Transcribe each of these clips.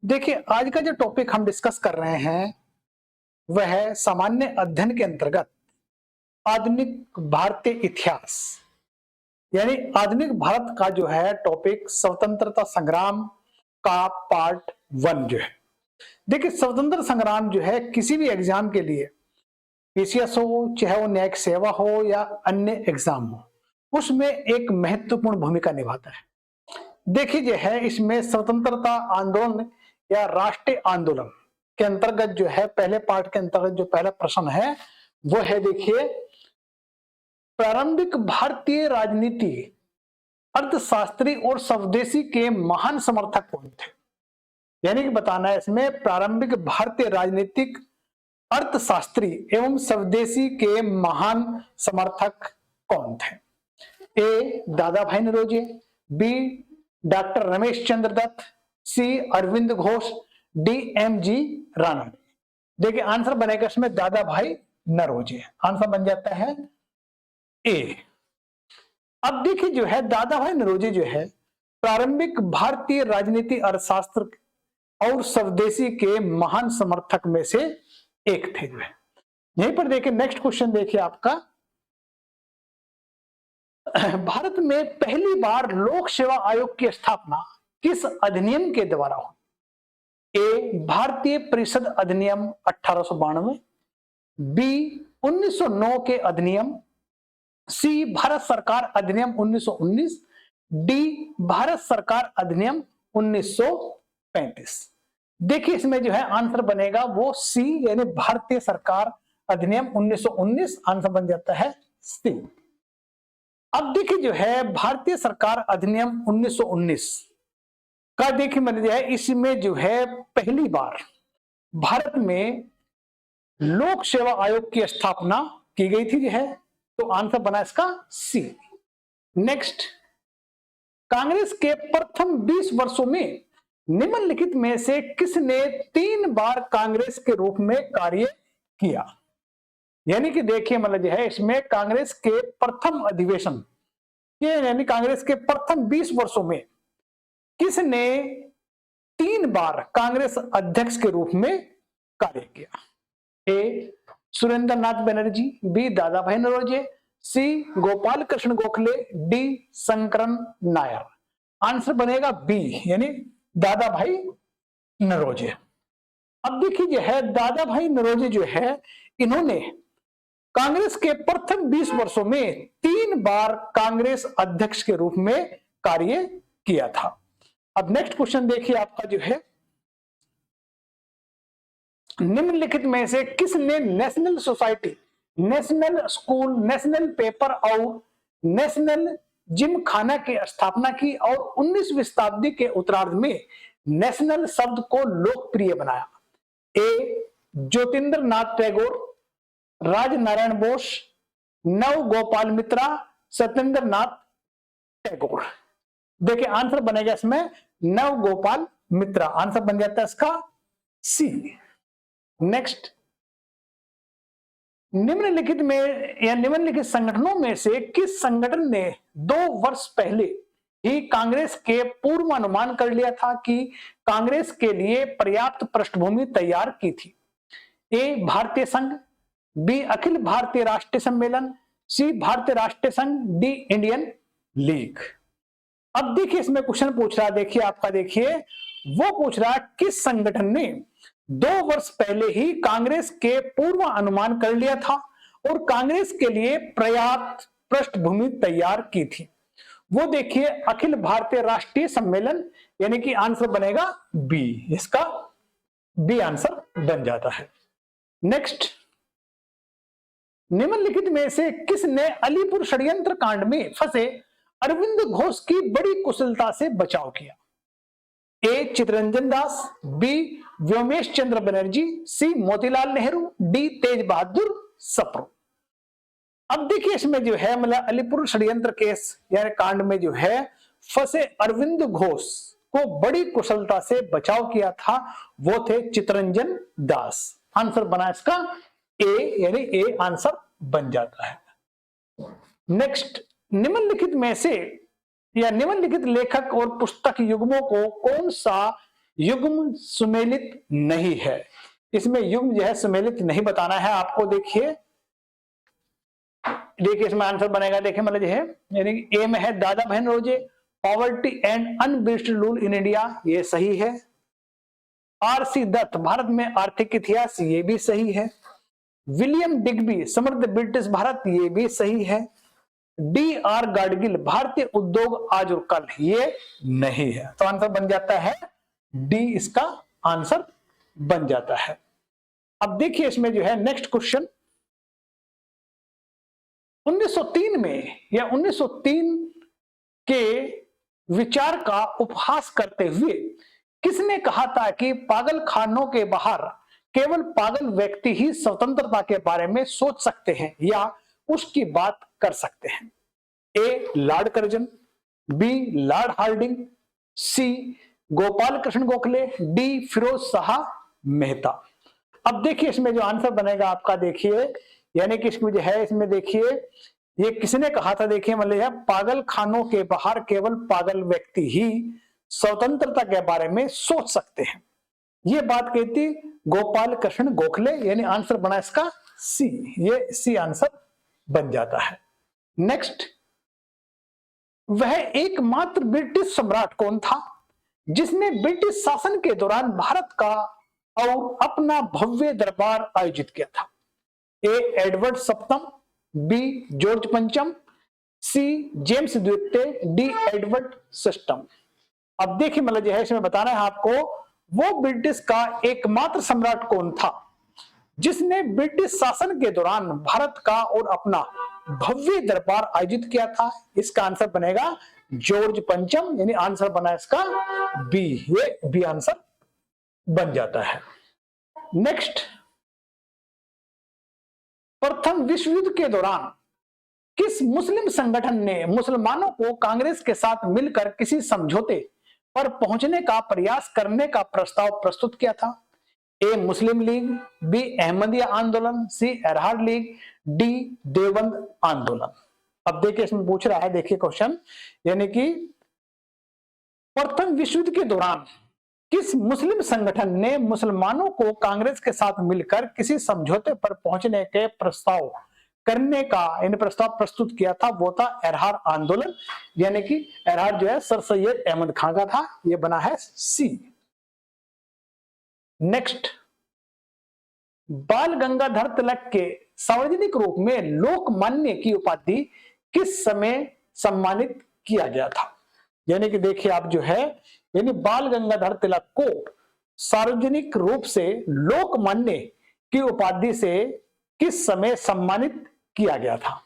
देखिए, आज का जो टॉपिक हम डिस्कस कर रहे हैं वह है सामान्य अध्ययन के अंतर्गत आधुनिक भारतीय इतिहास। यानी आधुनिक भारत का जो है टॉपिक स्वतंत्रता संग्राम का पार्ट 1 जो है। देखिए, स्वतंत्रता संग्राम जो है किसी भी एग्जाम के लिए, पीसीएस हो, चाहे वो न्यायिक सेवा हो या अन्य एग्जाम हो, उसमें एक महत्वपूर्ण भूमिका निभाता है। देखिए जो है इसमें स्वतंत्रता आंदोलन या राष्ट्रीय आंदोलन के अंतर्गत जो है पहले पार्ट के अंतर्गत जो पहला प्रश्न है वो है, देखिए, प्रारंभिक भारतीय राजनीति अर्थशास्त्री और स्वदेशी के महान समर्थक कौन थे। यानी कि बताना है इसमें प्रारंभिक भारतीय राजनीतिक अर्थशास्त्री एवं स्वदेशी के महान समर्थक कौन थे। A Dadabhai Naoroji, B doctor Ramesh Chandra Dutt, C Aurobindo Ghosh, D M G Rana. देखिए आंसर बनेगा इसमें दादा भाई नौरोजी। आंसर बन जाता है ए। अब देखिए जो है दादा भाई नौरोजी जो है प्रारंभिक भारतीय राजनीति अर्थशास्त्र और स्वदेशी के महान समर्थक में से एक थे जो है। यहीं पर देखिए नेक्स्ट क्वेश्चन देखिए आपका, भारत में पहली बार लोक सेवा आयोग की स्थापना किस अधिनियम के द्वारा हुई। ए भारतीय परिषद अधिनियम 1892, बी 1909 के अधिनियम, सी भारत सरकार अधिनियम 1919, डी भारत सरकार अधिनियम 1935। देखिए इसमें जो है आंसर बनेगा वो सी, यानी भारतीय सरकार अधिनियम 1919। आंसर बन जाता है सी। अब देखिए जो है भारतीय सरकार अधिनियम 1919 का देखिए मैंने जो है इसमें जो है पहली बार भारत में लोक सेवा आयोग की स्थापना की गई थी जो है, तो आंसर बना इसका सी। नेक्स्ट, कांग्रेस के प्रथम 20 वर्षों में निम्नलिखित में से किसने 3 बार कांग्रेस के रूप में कार्य किया। यानी कि देखिए मतलब जो है इसमें कांग्रेस के प्रथम अधिवेशन के यानी कांग्रेस के प्रथम 20 वर्षों में किसने 3 बार कांग्रेस अध्यक्ष के रूप में कार्य किया। ए सुरेंद्र नाथ बनर्जी, बी दादा भाई नौरोजी, सी गोपाल कृष्ण गोखले, डी शंकरन नायर। आंसर बनेगा बी, यानी दादा भाई नौरोजी। अब देखिए जो है दादा भाई नौरोजी जो है इन्होंने कांग्रेस के प्रथम 20 वर्षों में 3 बार कांग्रेस अध्यक्ष के रूप में कार्य किया था। अब नेक्स्ट क्वेश्चन देखिए आपका जो है, निम्नलिखित में से किसने national society, national school, national paper और नेशनल जिम खाना की स्थापना की और 19वीं शताब्दी के उत्तरार्ध में नेशनल शब्द को लोकप्रिय बनाया। ए ज्योतिन्द्र नाथ टैगोर, राज नारायण बोस, नव गोपाल मित्रा, सत्येंद्र नाथ टैगोर। देखिए आंसर बनेगा इसमें नव गोपाल मित्रा। आंसर बन जाता है इसका सी। नेक्स्ट, निम्नलिखित में या निम्नलिखित संगठनों में से किस संगठन ने 2 वर्ष पहले ही कांग्रेस के पूर्वानुमान कर लिया था कि कांग्रेस के लिए पर्याप्त पृष्ठभूमि तैयार की थी। ए भारतीय संघ, बी अखिल भारतीय राष्ट्रीय सम्मेलन, सी भारतीय राष्ट्रीय संघ, डी इंडियन लीग। अब देखिए इसमें क्वेश्चन पूछ रहा है, देखिए आपका देखिए वो पूछ रहा है किस संगठन ने 2 वर्ष पहले ही कांग्रेस के पूर्व अनुमान कर लिया था और कांग्रेस के लिए पर्याप्त पृष्ठभूमि तैयार की थी। वो देखिए अखिल भारतीय राष्ट्रीय सम्मेलन, यानी कि आंसर बनेगा बी। इसका बी आंसर बन जाता है। नेक्स्ट, निम्नलिखित में से किसने अलीपुर षड्यंत्र कांड में फंसे अरविंद घोष की बड़ी कुशलता से बचाव किया। ए चित्तरंजन दास, बी व्योमेश चंद्र बनर्जी, सी मोतीलाल नेहरू, डी तेज बहादुर सप्रू। अब देखिए इसमें जो है मतलब अलीपुर षड्यंत्र केस यानी कांड में जो है फंसे अरविंद घोष को बड़ी कुशलता से बचाव किया था, वो थे चित्तरंजन दास। आंसर बना इसका ए, यानी ए आंसर बन जाता है। नेक्स्ट, निम्नलिखित में से या निम्नलिखित लेखक और पुस्तक युग्मों को कौन सा युग्म सुमेलित नहीं है। इसमें युग्म जो है सुमेलित नहीं बताना है आपको। देखिए इसमें आंसर बनेगा, देखिए मतलब जो है यानी कि ए में है दादा बहन रोजे, poverty and un-British rule in India, ये सही है। आर.सी. दत्त, भारत में आर्थिक इतिहास, ये भी सही है। विलियम डिग्बी, समृद्ध ब्रिटिश भारत, ये भी सही है। डी.आर. गाडगिल, भारतीय उद्योग आज और कल, ये नहीं है। तो आंसर बन जाता है डी, इसका आंसर बन जाता है। अब देखिए इसमें जो है नेक्स्ट क्वेश्चन, 1903 में या 1903 के विचार का उपहास करते हुए किसने कहा था कि पागल खानों के बाहर केवल पागल व्यक्ति ही स्वतंत्रता के बारे में सोच सकते हैं या उसकी बात कर सकते हैं? A. Lord Curzon, B. Lord Hardinge, C. Gopal Krishna Gokhale, D. Firoz Shah Mehta. अब देखिए इसमें जो आंसर बनेगा आपका, देखिए यानी कि इसमें जो है इसमें देखिए ये किसने कहा था, देखिए मतलब पागल खानों के बाहर केवल पागल व्यक्ति ही स्वतंत्रता के बारे में सोच सकते हैं, ये बात कहती गोपाल कृष्ण गोखले, यानी आंसर बना इसका सी, ये सी आंसर बन जाता है। नेक्स्ट, वह एकमात्र ब्रिटिश सम्राट कौन था जिसने ब्रिटिश शासन के दौरान भारत का और अपना भव्य दरबार आयोजित किया था? ए. एडवर्ड सप्तम, बी. जॉर्ज पंचम, सी. जेम्स द्वितीय, डी. Edward system. अब देखिए मतलब जो है इसमें बताना है आपको, वो ब्रिटिश का एकमात्र सम्राट कौन था जिसने ब्रिटिश शासन के दौरान भारत का और अपना भव्य दरबार आयोजित किया था? इसका आंसर बनेगा जॉर्ज पंचम, यानी आंसर बना इसका बी, ये बी आंसर बन जाता है। नेक्स्ट, प्रथम विश्व युद्ध के दौरान किस मुस्लिम संगठन ने मुसलमानों को कांग्रेस के साथ मिलकर किसी समझौते पर पहुंचने का प्रयास करने का प्रस्ताव प्रस्तुत किया था? A. Muslim League, B. Ahmadiyya आंदोलन, C. Erhard League, D. Deoband आंदोलन। अब देखिए इसमें पूछ रहा है, देखिए क्वेश्चन, यानी कि प्रथम विश्व युद्ध के दौरान किस मुस्लिम संगठन ने मुसलमानों को कांग्रेस के साथ मिलकर किसी समझौते पर पहुंचने के प्रस्ताव करने का प्रस्ताव प्रस्तुत किया था? वो था एरहार्ड आंदोलन, यानी कि एरहार्ड जो है सर सैयद अहमद खान का था, ये बना है सी। नेक्स्ट, बाल गंगाधर तिलक के सार्वजनिक रूप में लोकमान्य की उपाधि किस समय सम्मानित किया गया था? यानी कि देखिए आप जो है, यानी बाल गंगाधर तिलक को सार्वजनिक रूप से लोकमान्य की उपाधि से किस समय सम्मानित किया गया था?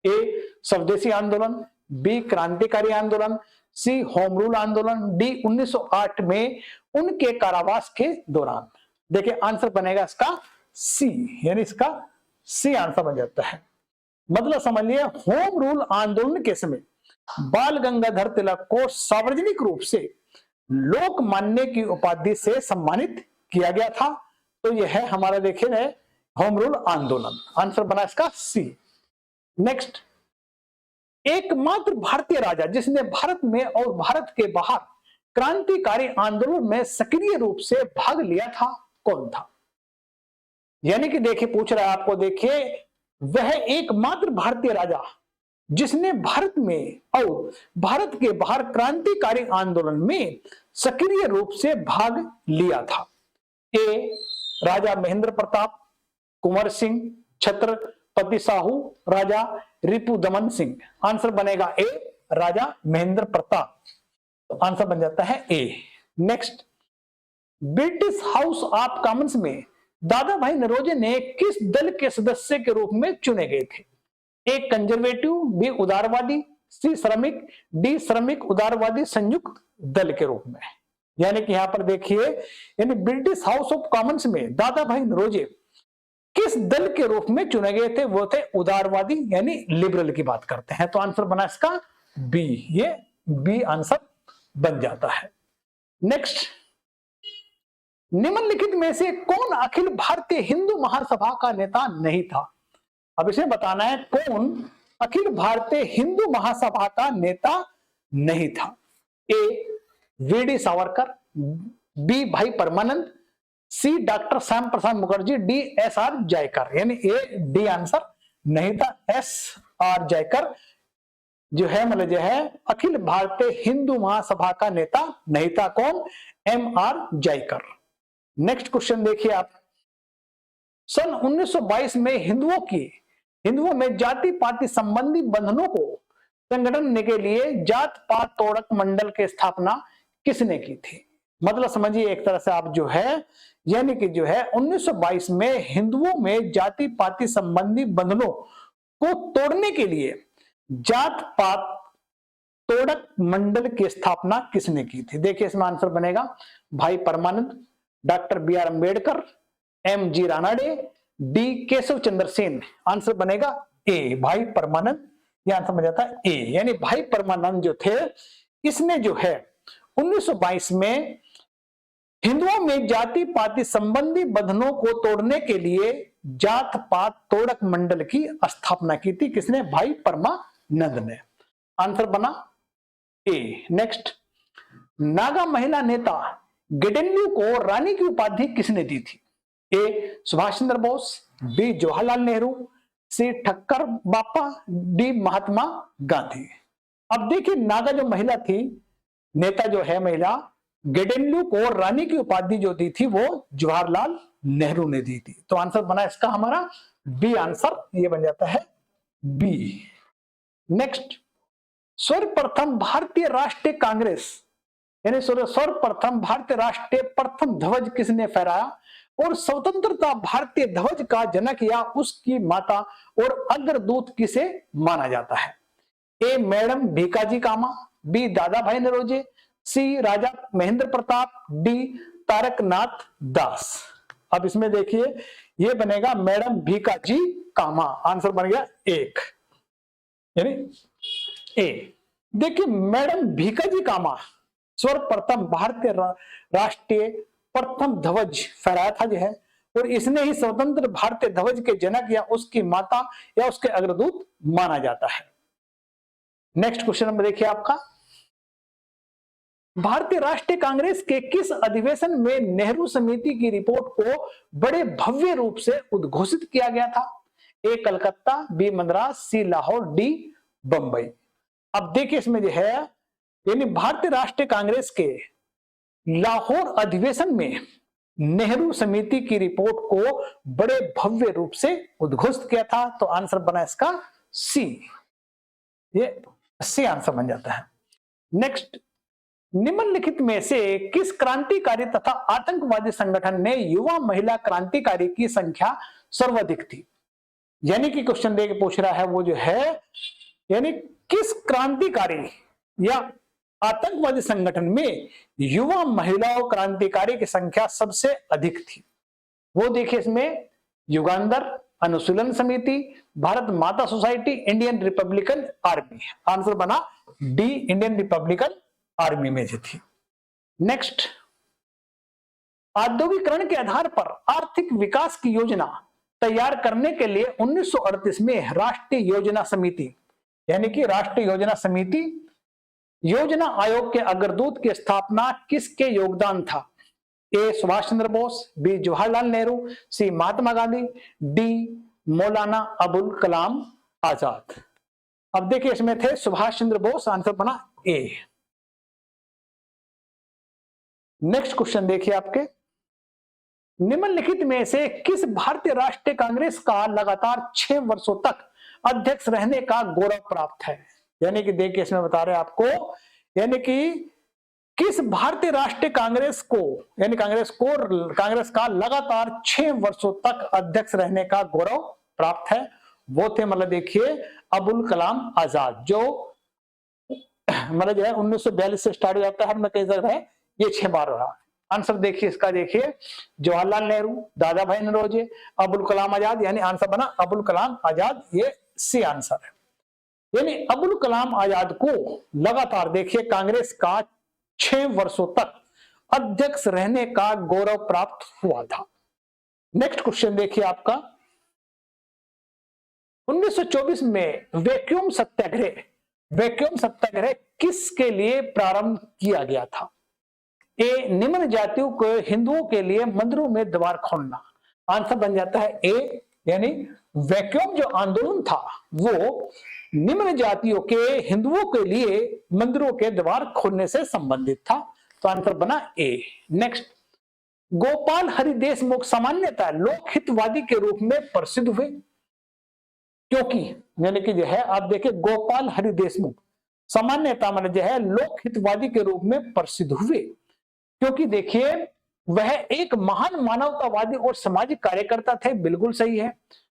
ए. स्वदेशी आंदोलन, बी. क्रांतिकारी आंदोलन, सी. होम रूल आंदोलन, डी. 1908 में उनके कारावास के दौरान। देखिए आंसर बनेगा इसका सी, यानी इसका सी आंसर बन जाता है। मतलब समझ लिए, होम रूल आंदोलन के समय बाल गंगाधर तिलक को सार्वजनिक रूप से लोकमान्य की उपाधि से सम्मानित किया गया था। तो यह है हमारा देखिए होम रूल आंदोलन, आंसर बना इसका सी। नेक्स्ट, एकमात्र भारतीय राजा जिसने भारत में और भारत के बाहर क्रांतिकारी आंदोलन में सक्रिय रूप से भाग लिया था, कौन था? यानी कि देखिए पूछ रहा है आपको, देखिए वह एकमात्र भारतीय राजा जिसने भारत में और भारत के बाहर क्रांतिकारी आंदोलन में सक्रिय रूप से भाग लिया था। ए. राजा महेंद्र प्रताप, कुंवर सिंह, छत्रपति साहू, राजा रिपुदमन सिंह। आंसर बनेगा ए. राजा महेंद्र प्रताप, तो आंसर बन जाता है A. Next, British House of Commons में दादा भाई नौरोजी ने किस दल के सदस्य के रूप में चुने गए थे? ए. Conservative, B. उदारवादी, सी. श्रमिक, डी. श्रमिक उदारवादी संयुक्त दल के रूप में। यानी कि यहां पर देखिए, यानी ब्रिटिश हाउस ऑफ कॉमन्स में दादा भाई नौरोजी किस दल के रूप में चुने गए थे? वो थे उदारवादी, यानी लिबरल की बात करते हैं। तो आंसर बना इसका बी, ये बी आंसर बन जाता है। नेक्स्ट, निम्नलिखित में से कौन अखिल भारतीय हिंदू महासभा का नेता नहीं था? अब इसे बताना है कौन अखिल भारतीय हिंदू महासभा का नेता नहीं था। ए. VD. Savarkar, B Bhai Parmanand, C doctor Shyama Prasad Mukherjee, D S R Jayakar. यानी ए डी आंसर नहीं था। एस आर जयकर जो है मतलब जो है अखिल भारतीय हिंदू महासभा का नेता नहीं था। कौन? M R Jayakar. Next question देखिए आप। सन 1922 में हिंदुओं में जाति पाति संबंधी बंधनों को संगठन के लिए जात पात तोड़क मंडल की स्थापना किसने की थी? मतलब समझिए एक तरह से आप जो है यानी कि जो है 1922 में हिंदुओं में जाति पाति संबंधी बंधनों को तोड़ने के लिए जात पात तोड़क मंडल की स्थापना किसने की थी? देखिए इसमें आंसर बनेगा Bhai Parmanand, doctor B R Ambedkar, M G Ranade, D Keshav Chandra Sen. Answer बनेगा ए भाई परमानंद। यह आंसर बन जाता है ए। यानी भाई परमानंद जो थे इसने जो है 1922 में हिंदुओं में जाति पाति संबंधी बंधनों को तोड़ने के लिए जात पात तोड़क मंडल की स्थापना की थी। किसने? भाई परमानंद ने। आंसर बना ए। नेक्स्ट, नागा महिला नेता गिडेन्यू को रानी की उपाधि किसने दी थी? ए सुभाष चंद्र बोस, बी जवाहरलाल नेहरू, सी ठक्कर बापा, डी महात्मा गांधी। अब देखिए नागा जो महिला थी, नेता जो है महिला, गिडेन्यू को रानी की उपाधि जो दी थी वो जवाहरलाल नेहरू ने दी थी। तो आंसर बना इसका हमारा बी आंसर, ये बन जाता है बी। नेक्स्ट, सर्वप्रथम भारतीय राष्ट्रीय कांग्रेस यानी सर्वप्रथम भारतीय राष्ट्रीय प्रथम ध्वज किसने फहराया और स्वतंत्रता भारतीय ध्वज का जनक या उसकी माता और अग्रदूत किसे माना जाता है? ए मैडम भीकाजी कामा, बी दादा भाई नरोजे, सी राजा महेंद्र प्रताप, डी तारकनाथ दास। अब इसमें देखिए ये बनेगा मैडम भीकाजी कामा। आंसर बन गया एक, यानी ए। देखिए मैडम भीकाजी कामा सर्वप्रथम भारतीय राष्ट्रीय प्रथम ध्वज फहराया था जो है, और इसने ही स्वतंत्र भारतीय ध्वज के जनक या उसकी माता या उसके अग्रदूत माना जाता है। नेक्स्ट क्वेश्चन नंबर देखिए आपका, भारतीय राष्ट्रीय कांग्रेस के किस अधिवेशन में नेहरू समिति की रिपोर्ट को बड़े भव्य रूप से उद्घोषित किया गया था? ए कलकत्ता, बी मद्रास, सी लाहौर, डी बंबई। अब देखिए इसमें जो है यानी भारतीय राष्ट्रीय कांग्रेस के लाहौर अधिवेशन में नेहरू समिति की रिपोर्ट को बड़े भव्य रूप से उद्घोषित किया था। तो आंसर बना इसका सी, ये सी आंसर बन जाता है। नेक्स्ट, निम्नलिखित में से किस क्रांतिकारी तथा आतंकवादी संगठन ने युवा महिला क्रांतिकारी की संख्या सर्वाधिक थी? यानी कि क्वेश्चन दे के पूछ रहा है वो जो है यानी किस क्रांतिकारी या आतंकवादी संगठन में युवा महिलाओं क्रांतिकारी की संख्या सबसे अधिक थी? वो देखिए इसमें युगांधर अनुशीलन समिति, भारत माता society, Indian Republican army. Answer बना डी, इंडियन रिपब्लिकन आर्मी में जो थी। नेक्स्ट, औद्योगिकरण के आधार पर आर्थिक विकास की योजना तैयार करने के लिए 1938 में राष्ट्रीय योजना समिति यानी कि राष्ट्रीय योजना समिति योजना आयोग के अग्रदूत की स्थापना किसके योगदान था? ए सुभाष चंद्र बोस, बी जवाहरलाल नेहरू, सी महात्मा गांधी, डी मौलाना अबुल कलाम आजाद। अब देखिए इसमें थे सुभाष चंद्र बोस। आंसर बना ए। नेक्स्ट क्वेश्चन देखिए आपके, निम्नलिखित में से किस भारतीय राष्ट्रीय कांग्रेस का लगातार 6 वर्षों तक अध्यक्ष रहने का गौरव प्राप्त है? यानी कि देखिए इसमें बता रहे हैं आपको यानी कि किस भारतीय राष्ट्रीय कांग्रेस को यानी कांग्रेस का लगातार 6 वर्षों तक अध्यक्ष रहने का गौरव प्राप्त है? वो थे मतलब देखिए अबुल कलाम आजाद, जो मतलब जो है 1942 से स्टार्ट हो जाता है, कई जगह है ये 6 बार रहा। आंसर देखिए इसका, देखिए जवाहरलाल नेहरू, दादा भाई नौरोजी, अबुल कलाम आजाद, यानी आंसर बना अबुल कलाम आजाद, ये सी आंसर है। यानी अबुल कलाम आजाद को लगातार देखिए कांग्रेस का 6 वर्षों तक अध्यक्ष रहने का गौरव प्राप्त हुआ था। नेक्स्ट क्वेश्चन देखिए आपका, 1924 में वैक्यूम सत्याग्रह किसके लिए प्रारंभ किया गया था? ए निम्न जातियों को हिंदुओं के लिए मंदिरों में द्वार खोलना। आंसर बन जाता है ए, यानी वैक्यूम जो आंदोलन था वो निम्न जातियों के हिंदुओं के लिए मंदिरों के द्वार खोलने से संबंधित था, तो आंसर बना ए। नेक्स्ट, गोपाल हरि देशमुख सामान्यतः लोकहितवादी के रूप में प्रसिद्ध हुए क्योंकि, यानी कि जो है आप देखिए गोपाल हरि देशमुख सामान्यतः मतलब जो है लोकहितवादी के रूप में प्रसिद्ध हुए क्योंकि देखिए वह एक महान मानवतावादी और सामाजिक कार्यकर्ता थे, बिल्कुल सही है।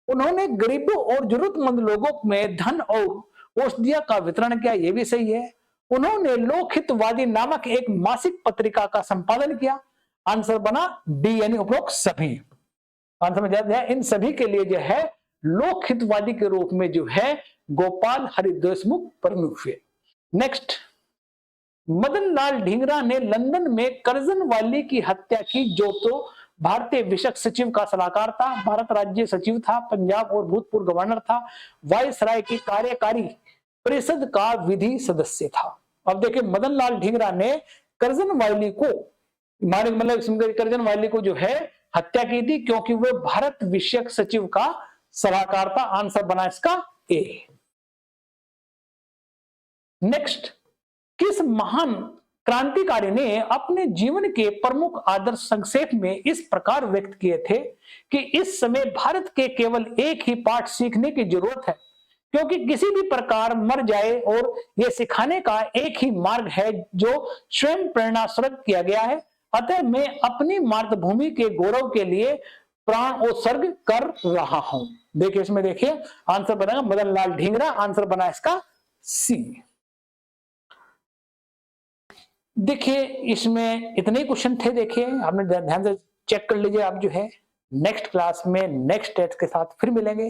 उन्होंने गरीबों और जरूरतमंद लोगों में धन और औषधियों का वितरण किया, यह भी सही है। उन्होंने लोकहितवादी नामक एक मासिक पत्रिका का संपादन किया, आंसर बना डी, यानी उपरोक्त सभी। आंसर में जाता है इन सभी के लिए जो है लोकहितवादी के रूप में जो है गोपाल हरि देशमुख प्रमुख हुए। नेक्स्ट, मदन लाल ढींगरा ने लंदन में करजन वाली की हत्या की, जो तो भारतीय विशेष सचिव का सलाहकार था, भारत राज्य सचिव था, पंजाब और भूतपूर्व गवर्नर था, वायसराय की कार्यकारी परिषद का विधि सदस्य था। अब देखिए मदन लाल ढींगरा ने करजन वाली को मतलब करजन वाली को जो है हत्या की थी क्योंकि वह भारत विशेष सचिव का सलाहकार था, आंसर बना इसका ए। नेक्स्ट, किस महान क्रांतिकारी ने अपने जीवन के प्रमुख आदर्श संक्षेप में इस प्रकार व्यक्त किए थे कि इस समय भारत के केवल एक ही पाठ सीखने की जरूरत है क्योंकि किसी भी प्रकार मर जाए और यह सिखाने का एक ही मार्ग है जो स्वयं प्रेरणास्पद किया गया है, अतः मैं अपनी मातृभूमि के गौरव के लिए प्राण उत्सर्ग कर रहा हूं। देखिए इसमें देखिए आंसर बनेगा मदन लाल ढींगरा, आंसर बना इसका सी। देखिए इसमें इतने क्वेश्चन थे, देखिए आपने ध्यान से चेक कर लीजिए। आप जो है नेक्स्ट क्लास में नेक्स्ट टेस्ट के साथ फिर मिलेंगे।